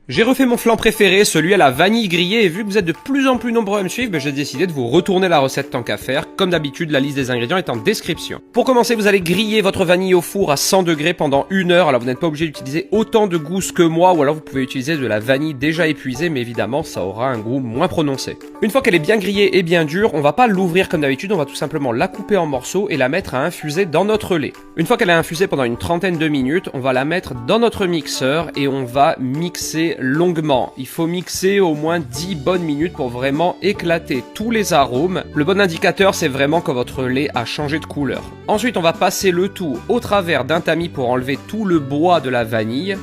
J'ai refait mon flan préféré, celui à la vanille grillée, et vu que vous êtes de plus en plus nombreux à me suivre, j'ai décidé de vous retourner la recette tant qu'à faire. Comme d'habitude, la liste des ingrédients est en description. Pour commencer, vous allez griller votre vanille au four à 100 degrés pendant 1 heure. Alors vous n'êtes pas obligé d'utiliser autant de gousses que moi, ou alors vous pouvez utiliser de la vanille déjà épuisée, mais évidemment ça aura un goût moins prononcé. Une fois qu'elle est bien grillée et bien dure, on va pas l'ouvrir comme d'habitude, on va tout simplement la couper en morceaux et la mettre à infuser dans notre lait. Une fois qu'elle a infusé pendant une trentaine de minutes, on va la mettre dans notre mixeur et on va mixer longuement. Il faut mixer au moins 10 bonnes minutes pour vraiment éclater tous les arômes. Le bon indicateur, c'est vraiment quand votre lait a changé de couleur. Ensuite, on va passer le tout au travers d'un tamis pour enlever tout le bois de la vanille.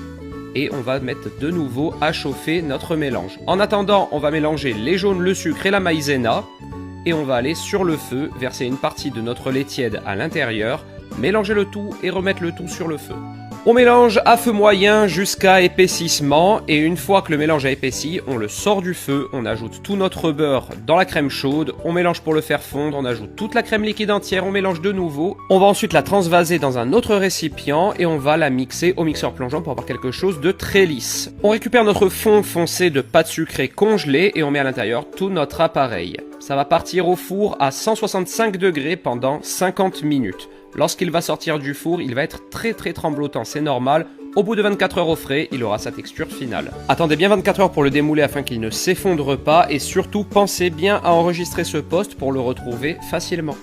Et on va mettre de nouveau à chauffer notre mélange. En attendant, on va mélanger les jaunes, le sucre et la maïzena. Et on va aller sur le feu, verser une partie de notre lait tiède à l'intérieur, mélanger le tout et remettre le tout sur le feu. On mélange à feu moyen jusqu'à épaississement et une fois que le mélange a épaissi, on le sort du feu, on ajoute tout notre beurre dans la crème chaude, on mélange pour le faire fondre, on ajoute toute la crème liquide entière, on mélange de nouveau. On va ensuite la transvaser dans un autre récipient et on va la mixer au mixeur plongeant pour avoir quelque chose de très lisse. On récupère notre fond foncé de pâte sucrée congelée et on met à l'intérieur tout notre appareil. Ça va partir au four à 165 degrés pendant 50 minutes. Lorsqu'il va sortir du four, il va être très tremblotant, c'est normal. Au bout de 24 heures au frais, il aura sa texture finale. Attendez bien 24 heures pour le démouler afin qu'il ne s'effondre pas et surtout pensez bien à enregistrer ce post pour le retrouver facilement.